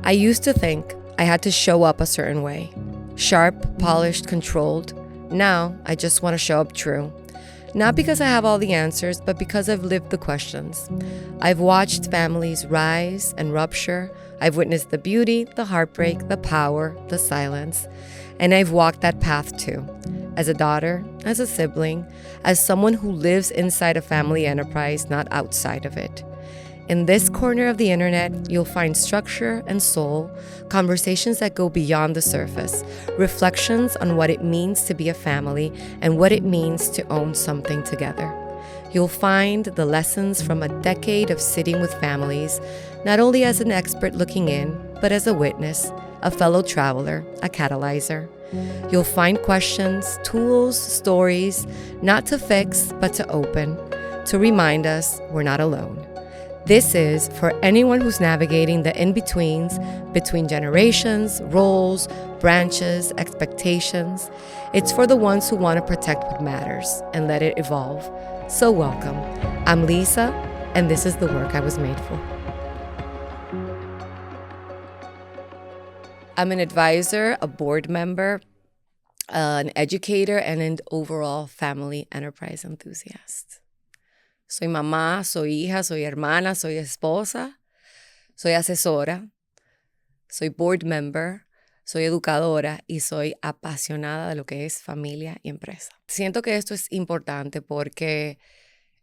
I used to think I had to show up a certain way. Sharp, polished, controlled. Now, I just want to show up true. Not because I have all the answers, but because I've lived the questions. I've watched families rise and rupture. I've witnessed the beauty, the heartbreak, the power, the silence. And I've walked that path too. As a daughter, as a sibling, as someone who lives inside a family enterprise, not outside of it. In this corner of the internet, you'll find structure and soul, conversations that go beyond the surface, reflections on what it means to be a family and what it means to own something together. You'll find the lessons from a decade of sitting with families, not only as an expert looking in, but as a witness, a fellow traveler, a catalyzer. You'll find questions, tools, stories, not to fix, but to open, to remind us we're not alone. This is for anyone who's navigating the in-betweens between generations, roles, branches, expectations. It's for the ones who want to protect what matters and let it evolve. So welcome. I'm Lisa, and this is the work I was made for. I'm an advisor, a board member, an educator, and an overall family enterprise enthusiast. Soy mamá, soy hija, soy hermana, soy esposa, soy asesora, soy board member, soy educadora y soy apasionada de lo que es familia y empresa. Siento que esto es importante porque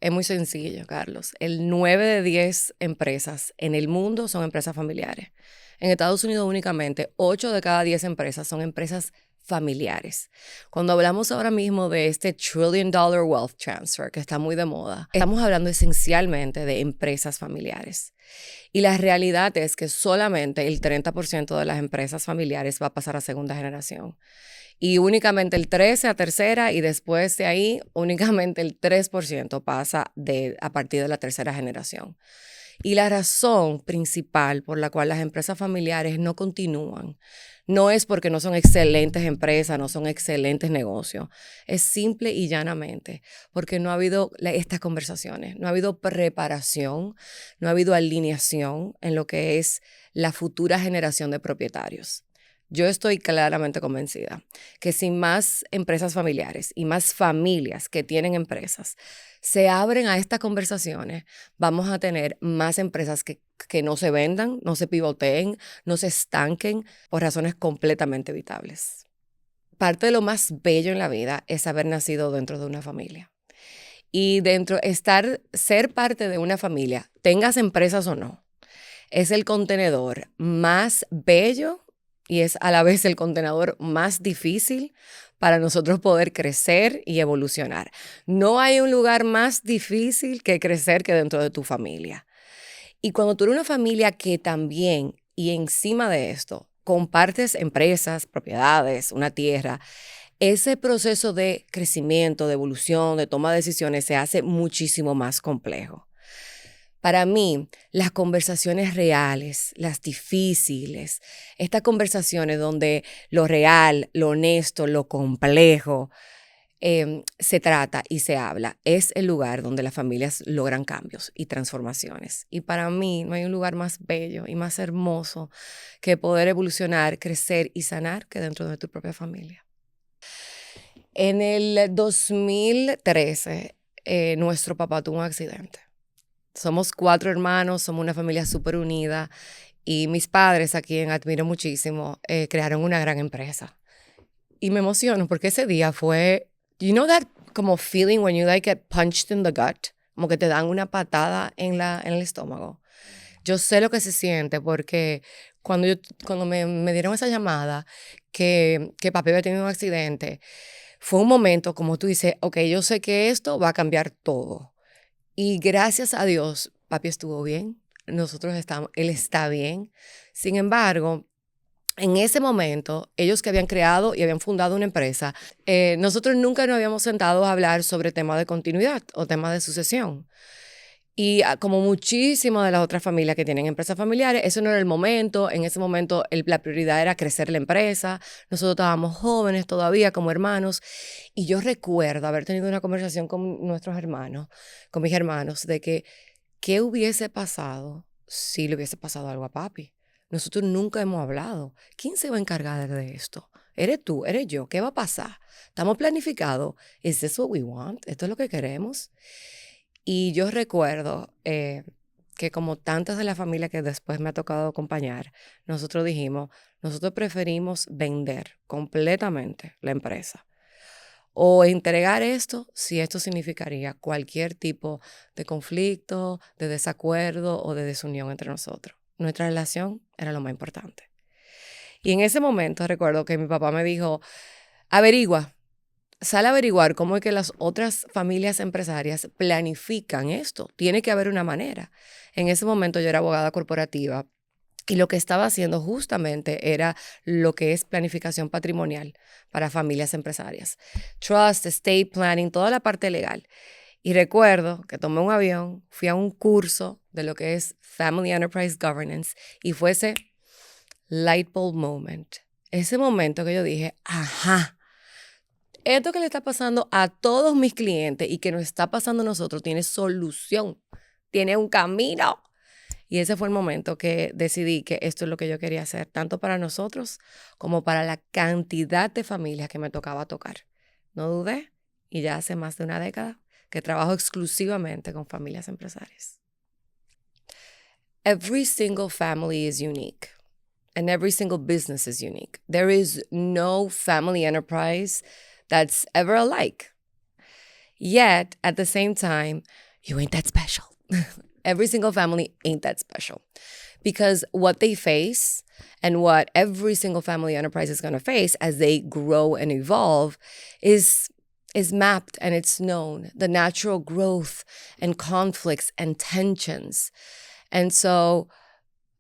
es muy sencillo, Carlos. El 9 de 10 empresas en el mundo son empresas familiares. En Estados Unidos únicamente 8 de cada 10 empresas son empresas familiares. Cuando hablamos ahora mismo de este $1 trillion wealth transfer que está muy de moda, estamos hablando esencialmente de empresas familiares. Y la realidad es que solamente el 30% de las empresas familiares va a pasar a segunda generación. Y únicamente el 13% a tercera, y después de ahí únicamente el 3% pasa a partir de la tercera generación. Y la razón principal por la cual las empresas familiares no continúan no es porque no son excelentes empresas, no son excelentes negocios. Es simple y llanamente porque no ha habido estas conversaciones, no ha habido preparación, no ha habido alineación en lo que es la futura generación de propietarios. Yo estoy claramente convencida que sin más empresas familiares y más familias que tienen empresas se abren a estas conversaciones, vamos a tener más empresas que no se vendan, no se pivoteen, no se estanquen por razones completamente evitables. Parte de lo más bello en la vida es haber nacido dentro de una familia. Y ser parte de una familia, tengas empresas o no, es el contenedor más bello y es a la vez el contenedor más difícil para nosotros poder crecer y evolucionar. No hay un lugar más difícil que crecer que dentro de tu familia. Y cuando tú eres una familia que también, y encima de esto, compartes empresas, propiedades, una tierra, ese proceso de crecimiento, de evolución, de toma de decisiones se hace muchísimo más complejo. Para mí, las conversaciones reales, las difíciles, estas conversaciones donde lo real, lo honesto, lo complejo se trata y se habla, es el lugar donde las familias logran cambios y transformaciones. Y para mí no hay un lugar más bello y más hermoso que poder evolucionar, crecer y sanar que dentro de tu propia familia. En el 2013, nuestro papá tuvo un accidente. Somos 4 hermanos, somos una familia súper unida y mis padres, a quien admiro muchísimo, crearon una gran empresa. Y me emociono porque ese día fue, you know that como feeling when you like get punched in the gut, como que te dan una patada en el estómago. Yo sé lo que se siente porque cuando me dieron esa llamada que papi había tenido un accidente, fue un momento como tú dices, ok, yo sé que esto va a cambiar todo. Y gracias a Dios, papi estuvo bien, él está bien. Sin embargo, en ese momento, ellos que habían creado y habían fundado una empresa, nosotros nunca nos habíamos sentado a hablar sobre temas de continuidad o temas de sucesión. Y como muchísimas de las otras familias que tienen empresas familiares, eso no era el momento. En ese momento la prioridad era crecer la empresa. Nosotros estábamos jóvenes todavía como hermanos. Y yo recuerdo haber tenido una conversación con nuestros hermanos, con mis hermanos, de que qué hubiese pasado si le hubiese pasado algo a papi. nosotros nunca hemos hablado. ¿Quién se va a encargar de esto? ¿Eres tú? ¿Eres yo? ¿Qué va a pasar? ¿Estamos planificados? ¿Is this what we want? ¿Esto es lo que queremos? Y yo recuerdo que como tantas de la familia que después me ha tocado acompañar, nosotros dijimos, nosotros preferimos vender completamente la empresa o entregar esto si esto significaría cualquier tipo de conflicto, de desacuerdo o de desunión entre nosotros. Nuestra relación era lo más importante. Y en ese momento recuerdo que mi papá me dijo, averigua, sal a averiguar cómo es que las otras familias empresarias planifican esto. Tiene que haber una manera. En ese momento yo era abogada corporativa y lo que estaba haciendo justamente era lo que es planificación patrimonial para familias empresarias. Trust, estate planning, toda la parte legal. Y recuerdo que tomé un avión, fui a un curso de lo que es Family Enterprise Governance y fue ese light bulb moment. Ese momento que yo dije, ajá, esto que le está pasando a todos mis clientes y que nos está pasando a nosotros tiene solución, tiene un camino. Y ese fue el momento que decidí que esto es lo que yo quería hacer, tanto para nosotros como para la cantidad de familias que me tocaba tocar. No dudé y ya hace más de una década que trabajo exclusivamente con familias empresarias. Every single family is unique and every single business is unique. There is no family enterprise that's ever alike. Yet, at the same time, you ain't that special. Every single family ain't that special because what they face and what every single family enterprise is going to face as they grow and evolve is mapped and it's known, the natural growth and conflicts and tensions. And so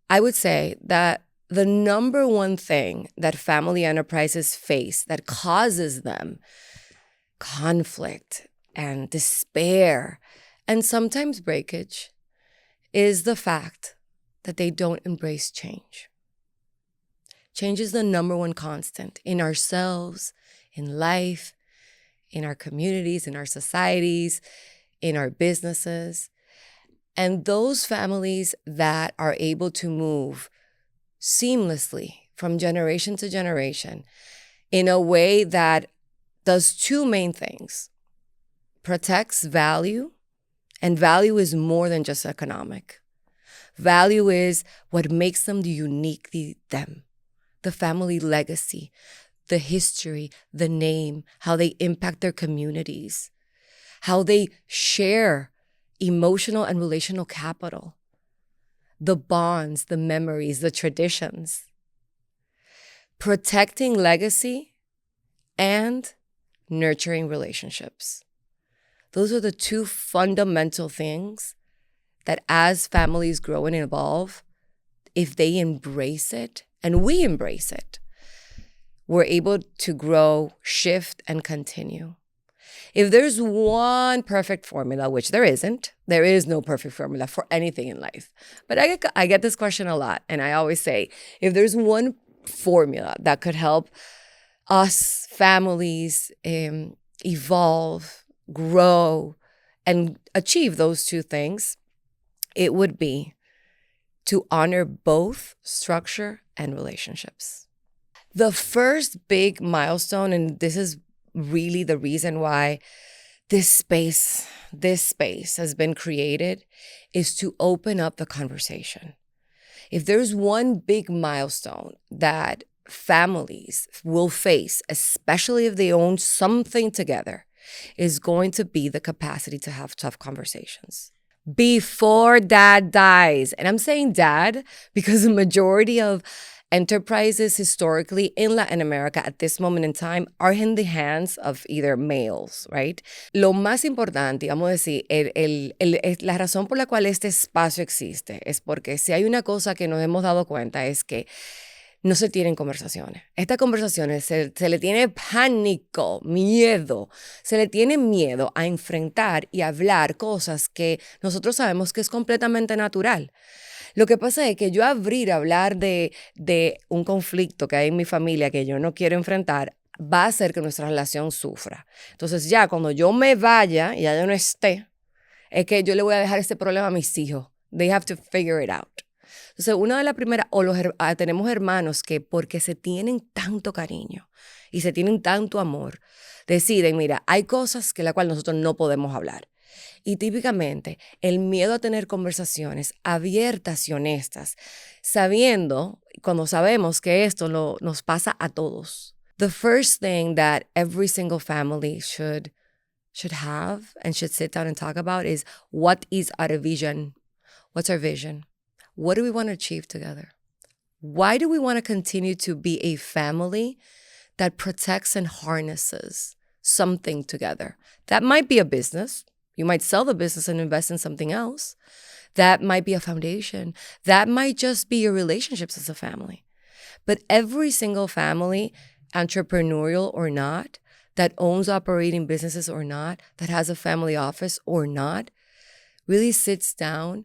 I would say that the number one thing that family enterprises face that causes them conflict and despair and sometimes breakage is the fact that they don't embrace change. Change is the number one constant in ourselves, in life, in our communities, in our societies, in our businesses. And those families that are able to move seamlessly from generation to generation in a way that does two main things: protects value, and value is more than just economic. Value is what makes them uniquely them, the family legacy, the history, the name, how they impact their communities, how they share emotional and relational capital, the bonds, the memories, the traditions. Protecting legacy and nurturing relationships. Those are the two fundamental things that as families grow and evolve, if they embrace it, and we embrace it, we're able to grow, shift, and continue. If there's one perfect formula, which there isn't, there is no perfect formula for anything in life. But I get this question a lot, and I always say, if there's one formula that could help us families evolve, grow, and achieve those two things, it would be to honor both structure and relationships. The first big milestone, and this is really the reason why this space has been created, is to open up the conversation. If there's one big milestone that families will face, especially if they own something together, is going to be the capacity to have tough conversations before dad dies. And I'm saying dad because the majority of enterprises historically in Latin America at this moment in time are in the hands of either males, right? Lo más importante, vamos a decir, la razón por la cual este espacio existe es porque si hay una cosa que nos hemos dado cuenta es que no se tienen conversaciones. Estas conversaciones se le tiene pánico, miedo. Se le tiene miedo a enfrentar y hablar cosas que nosotros sabemos que es completamente natural. Lo que pasa es que yo abrir a hablar de un conflicto que hay en mi familia que yo no quiero enfrentar va a hacer que nuestra relación sufra. Entonces ya cuando yo me vaya y ya yo no esté, es que yo le voy a dejar este problema a mis hijos. They have to figure it out. Entonces, una de las primeras, tenemos hermanos que porque se tienen tanto cariño y se tienen tanto amor, deciden, mira, hay cosas que la cual nosotros no podemos hablar. Y típicamente el miedo a tener conversaciones abiertas y honestas, sabiendo, cuando sabemos que esto nos pasa a todos. The first thing that every single family should have and should sit down and talk about is, what is our vision? What's our vision? What do we want to achieve together? Why do we want to continue to be a family that protects and harnesses something together? That might be a business. You might sell the business and invest in something else. That might be a foundation. That might just be your relationships as a family. But every single family, entrepreneurial or not, that owns operating businesses or not, that has a family office or not, really sits down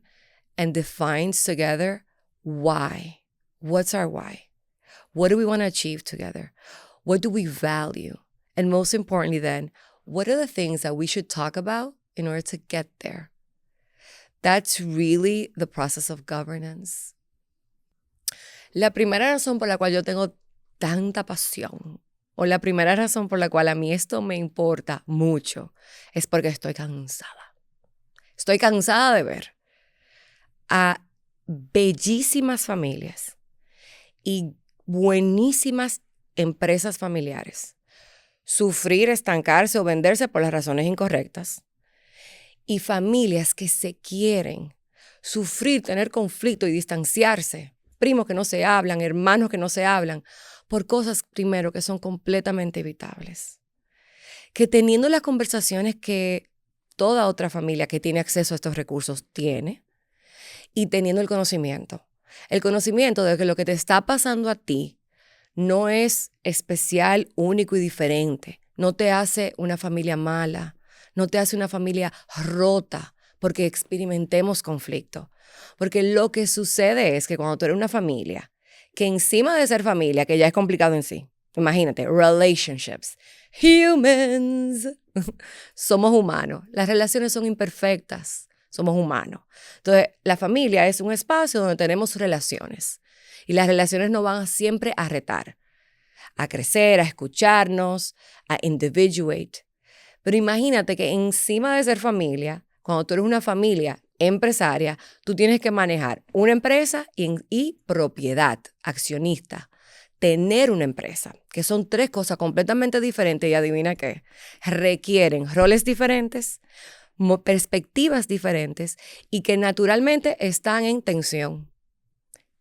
and defines together why. What's our why? What do we want to achieve together? What do we value? And most importantly then, what are the things that we should talk about in order to get there? That's really the process of governance. La primera razón por la cual yo tengo tanta pasión, o la primera razón por la cual a mí esto me importa mucho, es porque estoy cansada. Estoy cansada de ver a bellísimas familias y buenísimas empresas familiares sufrir, estancarse o venderse por las razones incorrectas, y familias que se quieren sufrir, tener conflicto y distanciarse, primos que no se hablan, hermanos que no se hablan, por cosas, primero, que son completamente evitables. Que teniendo las conversaciones que toda otra familia que tiene acceso a estos recursos tiene, y teniendo el conocimiento de que lo que te está pasando a ti no es especial, único y diferente. No te hace una familia mala, no te hace una familia rota porque experimentemos conflicto. Porque lo que sucede es que cuando tú eres una familia, que encima de ser familia, que ya es complicado en sí, imagínate, relationships, humans, somos humanos, las relaciones son imperfectas, somos humanos. Entonces, la familia es un espacio donde tenemos relaciones. Y las relaciones nos van siempre a retar, a crecer, a escucharnos, a individuate. Pero imagínate que encima de ser familia, cuando tú eres una familia empresaria, tú tienes que manejar una empresa y propiedad, accionista. Tener una empresa, que son tres cosas completamente diferentes, y adivina qué, requieren roles diferentes, perspectivas diferentes y que naturalmente están en tensión.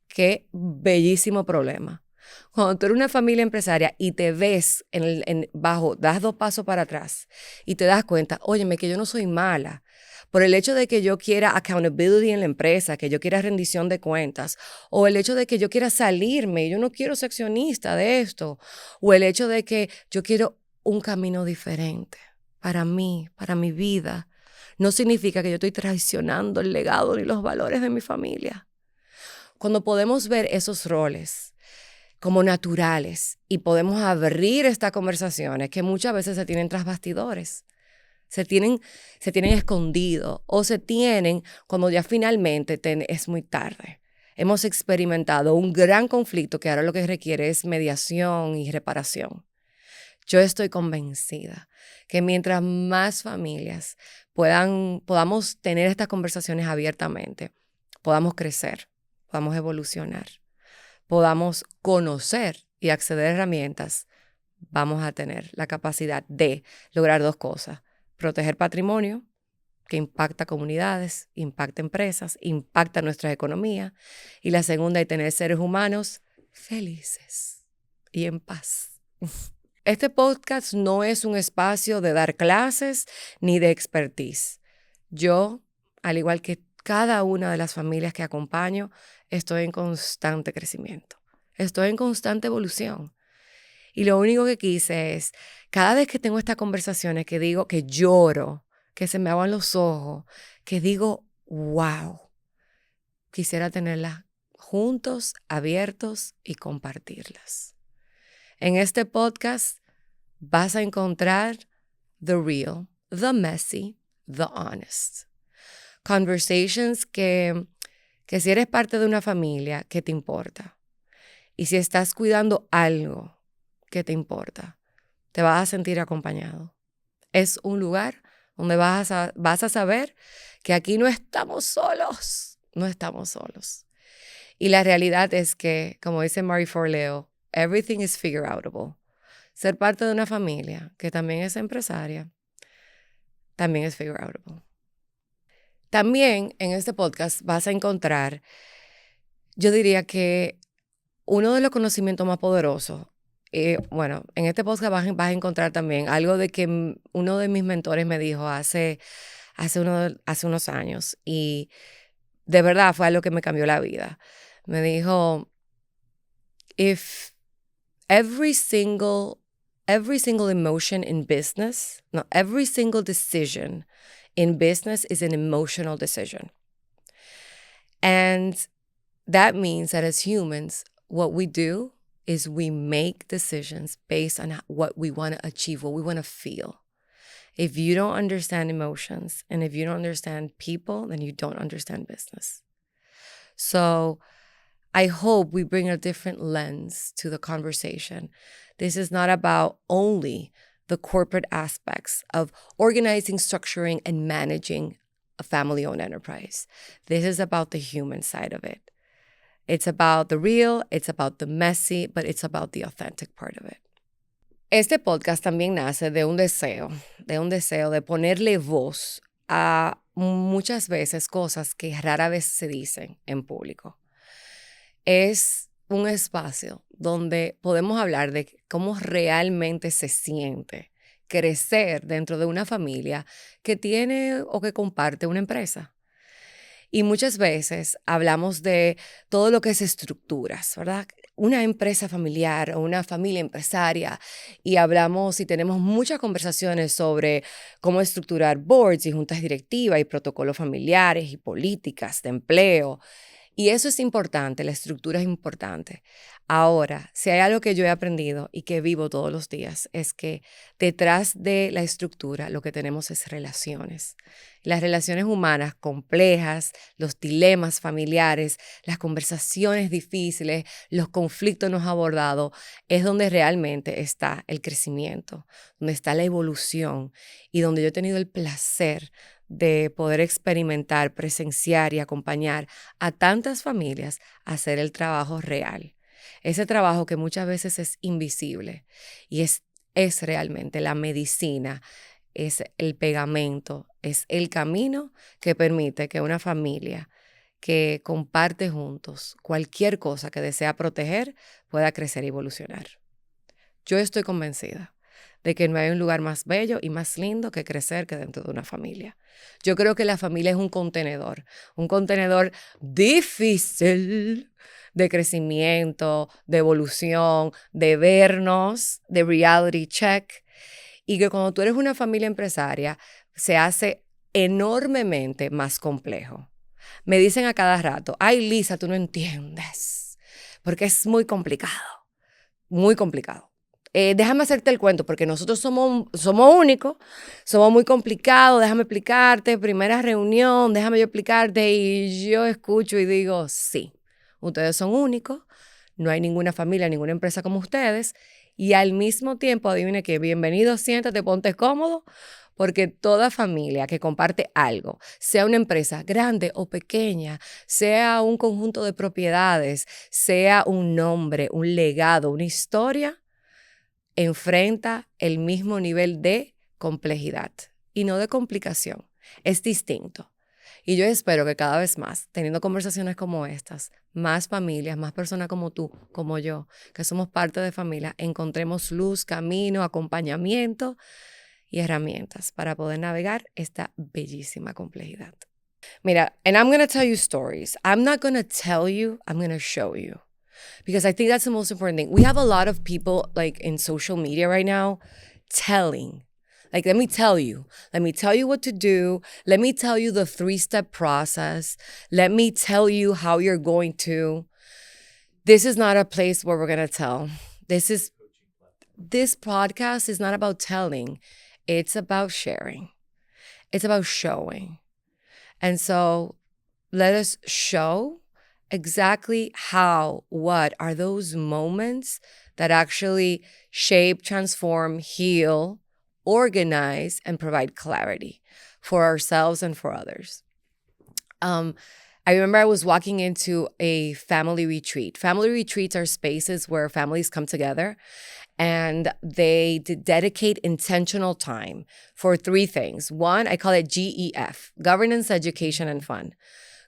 Qué bellísimo problema. Cuando tú eres una familia empresaria y te ves das 2 pasos para atrás y te das cuenta, óyeme, que yo no soy mala. Por el hecho de que yo quiera accountability en la empresa, que yo quiera rendición de cuentas, o el hecho de que yo quiera salirme, yo no quiero ser accionista de esto, o el hecho de que yo quiero un camino diferente para mí, para mi vida, no significa que yo estoy traicionando el legado ni los valores de mi familia. Cuando podemos ver esos roles como naturales y podemos abrir estas conversaciones que muchas veces se tienen tras bastidores, se tienen escondidos o se tienen cuando ya finalmente es muy tarde. Hemos experimentado un gran conflicto que ahora lo que requiere es mediación y reparación. Yo estoy convencida que mientras más familias podamos tener estas conversaciones abiertamente, podamos crecer, podamos evolucionar, podamos conocer y acceder a herramientas, vamos a tener la capacidad de lograr 2 cosas. Proteger patrimonio, que impacta comunidades, impacta empresas, impacta nuestra economía. Y la segunda, es tener seres humanos felices y en paz. Este podcast no es un espacio de dar clases ni de expertise. Yo, al igual que cada una de las familias que acompaño, estoy en constante crecimiento. Estoy en constante evolución. Y lo único que quise es, cada vez que tengo estas conversaciones, que digo, que lloro, que se me aguan los ojos, que digo, wow, quisiera tenerlas juntos, abiertos y compartirlas. En este podcast vas a encontrar the real, the messy, the honest. Conversations que que si eres parte de una familia que te importa y si estás cuidando algo que te importa, te vas a sentir acompañado. Es un lugar donde vas a saber que aquí no estamos solos, no estamos solos. Y la realidad es que, como dice Marie Forleo, everything is figure outable. Ser parte de una familia que también es empresaria, también es figure outable. También en este podcast vas a encontrar, yo diría que uno de los conocimientos más poderosos, bueno, en este podcast vas a encontrar también algo de que uno de mis mentores me dijo hace unos años y de verdad fue algo que me cambió la vida. Me dijo, if every single emotion in business, no, every single decision in business is an emotional decision. And that means that as humans, what we do is we make decisions based on what we want to achieve, what we want to feel. If you don't understand emotions and if you don't understand people, then you don't understand business. So I hope we bring a different lens to the conversation. This is not about only the corporate aspects of organizing, structuring, and managing a family-owned enterprise. This is about the human side of it. It's about the real, it's about the messy, but it's about the authentic part of it. Este podcast también nace de un deseo de ponerle voz a muchas veces cosas que rara vez se dicen en público. Es un espacio donde podemos hablar de cómo realmente se siente crecer dentro de una familia que tiene o que comparte una empresa. Y muchas veces hablamos de todo lo que es estructuras, ¿verdad? Una empresa familiar o una familia empresaria y hablamos y tenemos muchas conversaciones sobre cómo estructurar boards y juntas directivas y protocolos familiares y políticas de empleo. Y eso es importante, la estructura es importante. Ahora, si hay algo que yo he aprendido y que vivo todos los días, es que detrás de la estructura lo que tenemos es relaciones. Las relaciones humanas complejas, los dilemas familiares, las conversaciones difíciles, los conflictos no abordados, es donde realmente está el crecimiento, donde está la evolución y donde yo he tenido el placer de poder experimentar, presenciar y acompañar a tantas familias a hacer el trabajo real. Ese trabajo que muchas veces es invisible y es realmente la medicina, es el pegamento, es el camino que permite que una familia que comparte juntos cualquier cosa que desea proteger pueda crecer y evolucionar. Yo estoy convencida de que no hay un lugar más bello y más lindo que crecer que dentro de una familia. Yo creo que la familia es un contenedor difícil de crecimiento, de evolución, de vernos, de reality check, y que cuando tú eres una familia empresaria se hace enormemente más complejo. Me dicen a cada rato, ay Lisa, tú no entiendes, porque es muy complicado, muy complicado. Déjame hacerte el cuento, porque nosotros somos únicos, somos muy complicados, déjame explicarte, primera reunión, déjame yo explicarte, y yo escucho y digo, sí, ustedes son únicos, no hay ninguna familia, ninguna empresa como ustedes, y al mismo tiempo, adivine que bienvenido, siéntate, ponte cómodo, porque toda familia que comparte algo, sea una empresa grande o pequeña, sea un conjunto de propiedades, sea un nombre, un legado, una historia, enfrenta el mismo nivel de complejidad y no de complicación. Es distinto. Y yo espero que cada vez más, teniendo conversaciones como estas, más familias, más personas como tú, como yo, que somos parte de familia, encontremos luz, camino, acompañamiento y herramientas para poder navegar esta bellísima complejidad. Mira, and I'm going to tell you stories. I'm not going to tell you, I'm going to show you. Because I think that's the most important thing. We have a lot of people like in social media right now telling. Like, let me tell you what to do. Let me tell you the 3-step process. Let me tell you how you're going to. This is not a place where we're going to tell. This podcast is not about telling. It's about sharing. It's about showing. And so let us show exactly how, what are those moments that actually shape, transform, heal, organize, and provide clarity for ourselves and for others. I remember I was walking into a family retreat. Family retreats are spaces where families come together and they dedicate intentional time for three things. One, I call it GEF, governance, education, and fun.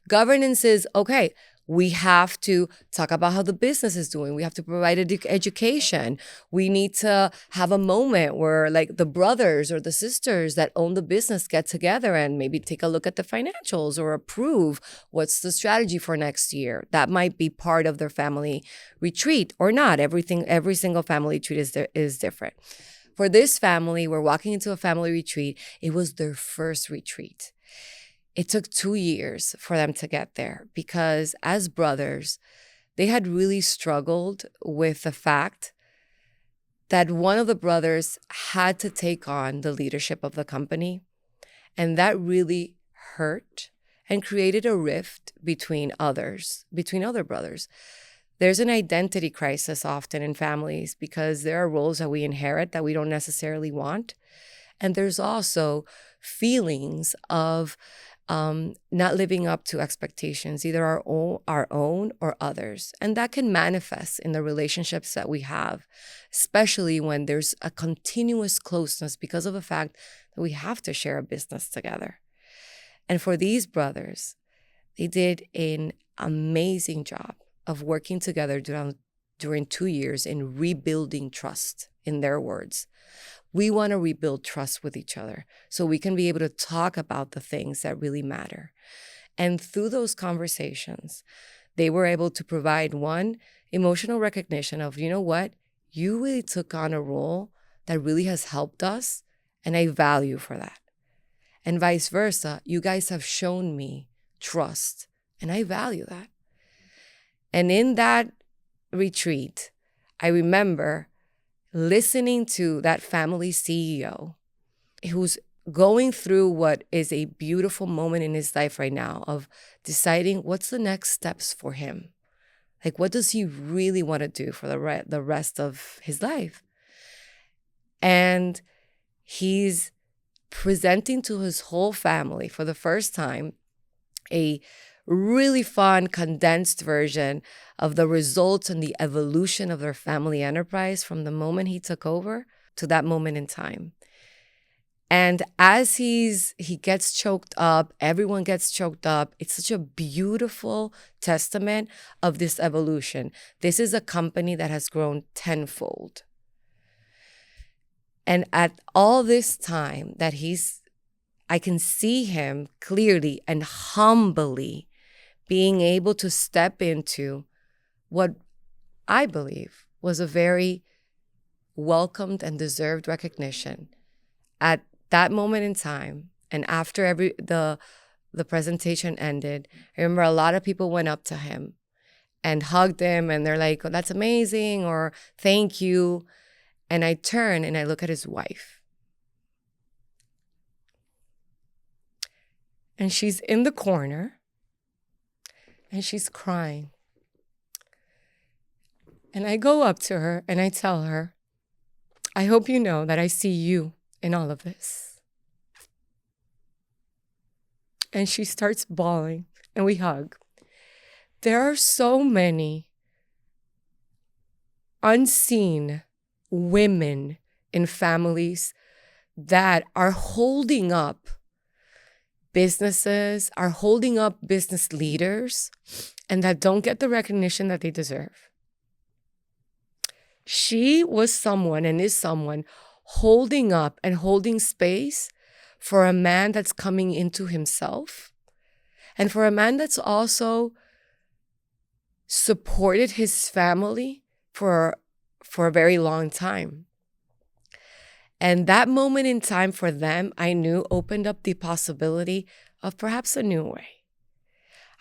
Governance is, okay, we have to talk about how the business is doing. We have to provide education. We need to have a moment where like the brothers or the sisters that own the business get together and maybe take a look at the financials or approve what's the strategy for next year. That might be part of their family retreat or not. Every single family retreat is different. For this family, we're walking into a family retreat. It was their first retreat. It took 2 years for them to get there because as brothers, they had really struggled with the fact that one of the brothers had to take on the leadership of the company. And that really hurt and created a rift between other brothers. There's an identity crisis often in families because there are roles that we inherit that we don't necessarily want. And there's also feelings of not living up to expectations, either our own or others. And that can manifest in the relationships that we have, especially when there's a continuous closeness because of the fact that we have to share a business together. And for these brothers, they did an amazing job of working together during 2 years in rebuilding trust, in their words. We want to rebuild trust with each other so we can be able to talk about the things that really matter. And through those conversations, they were able to provide one emotional recognition of, you know what, you really took on a role that really has helped us, and I value for that. And vice versa, you guys have shown me trust, and I value that. And in that retreat, I remember listening to that family CEO who's going through what is a beautiful moment in his life right now of deciding what's the next steps for him. Like, what does he really want to do for the rest of his life? And he's presenting to his whole family for the first time a really fun, condensed version of the results and the evolution of their family enterprise from the moment he took over to that moment in time. And as he gets choked up, everyone gets choked up. It's such a beautiful testament of this evolution. This is a company that has grown tenfold. And at all this time that I can see him clearly and humbly being able to step into what I believe was a very welcomed and deserved recognition at that moment in time. And after the presentation ended, I remember a lot of people went up to him and hugged him, and they're like, oh, that's amazing, or thank you. And I turn and I look at his wife. And she's in the corner and she's crying. And I go up to her and I tell her, I hope you know that I see you in all of this. And she starts bawling and we hug. There are so many unseen women in families that are holding up businesses, are holding up business leaders, and that don't get the recognition that they deserve. She was someone and is someone holding up and holding space for a man that's coming into himself, and for a man that's also supported his family for a very long time. And that moment in time for them, I knew opened up the possibility of perhaps a new way.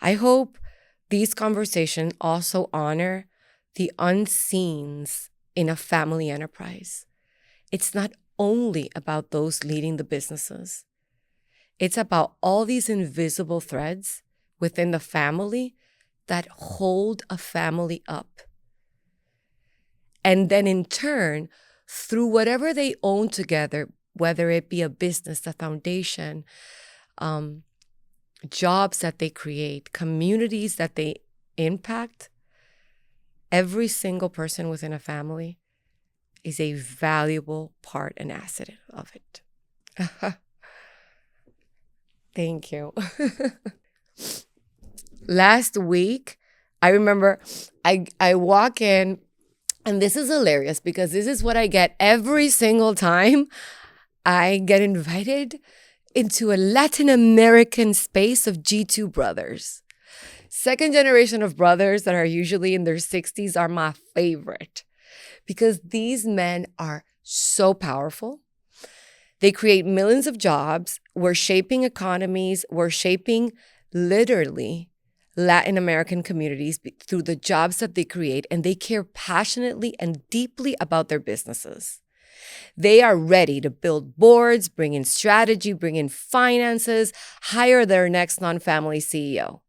I hope these conversations also honor the unseens in a family enterprise. It's not only about those leading the businesses. It's about all these invisible threads within the family that hold a family up. And then in turn, through whatever they own together, whether it be a business, a foundation, jobs that they create, communities that they impact, every single person within a family is a valuable part and asset of it. Thank you. Last week, I remember I walk in, and this is hilarious because this is what I get every single time I get invited into a Latin American space of G2 brothers. Second generation of brothers that are usually in their 60s are my favorite because these men are so powerful. They create millions of jobs. We're shaping economies. We're shaping literally Latin American communities through the jobs that they create, and they care passionately and deeply about their businesses. They are ready to build boards, bring in strategy, bring in finances, hire their next non-family CEO.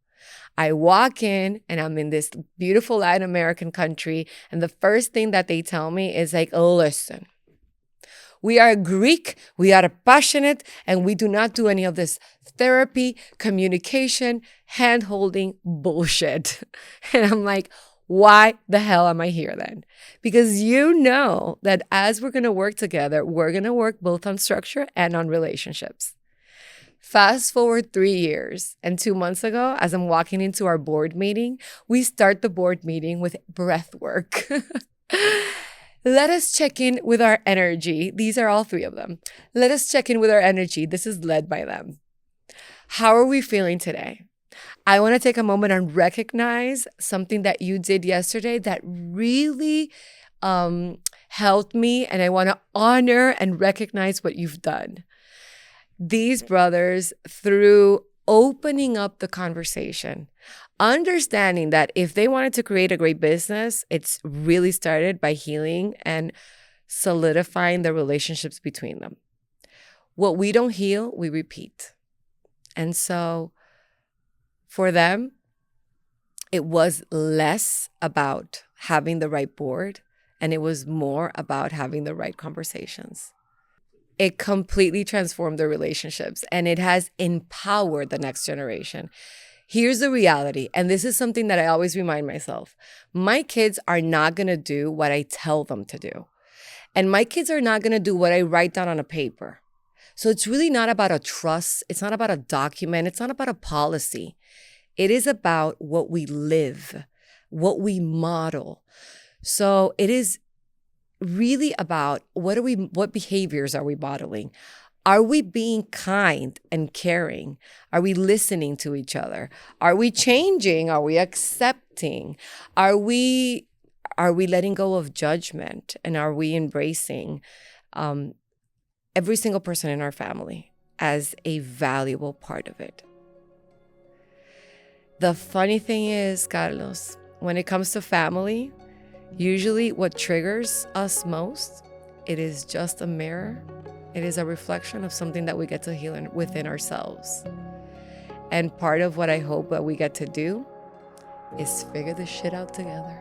I walk in and I'm in this beautiful Latin American country, and the first thing that they tell me is like, oh, listen, we are Greek, we are passionate, and we do not do any of this therapy, communication, hand-holding bullshit. And I'm like, why the hell am I here then? Because you know that as we're going to work together, we're going to work both on structure and on relationships. Fast forward 3 years, and 2 months ago, as I'm walking into our board meeting, we start the board meeting with breath work. Let us check in with our energy. These are all 3 of them. Let us check in with our energy. This is led by them. How are we feeling today? I want to take a moment and recognize something that you did yesterday that really helped me, and I want to honor and recognize what you've done. These brothers, through opening up the conversation, understanding that if they wanted to create a great business, it's really started by healing and solidifying the relationships between them. What we don't heal, we repeat. And so for them, it was less about having the right board, and it was more about having the right conversations. It completely transformed their relationships, and it has empowered the next generation. Here's the reality, and this is something that I always remind myself. My kids are not going to do what I tell them to do. And my kids are not going to do what I write down on a paper. So it's really not about a trust. It's not about a document. It's not about a policy. It is about what we live, what we model. So it is really about what behaviors are we modeling? Are we being kind and caring? Are we listening to each other? Are we changing? Are we accepting? Are we letting go of judgment? And are we embracing every single person in our family as a valuable part of it? The funny thing is, Carlos, when it comes to family, usually what triggers us most, it is just a mirror. It is a reflection of something that we get to heal within ourselves. And part of what I hope that we get to do is figure this shit out together.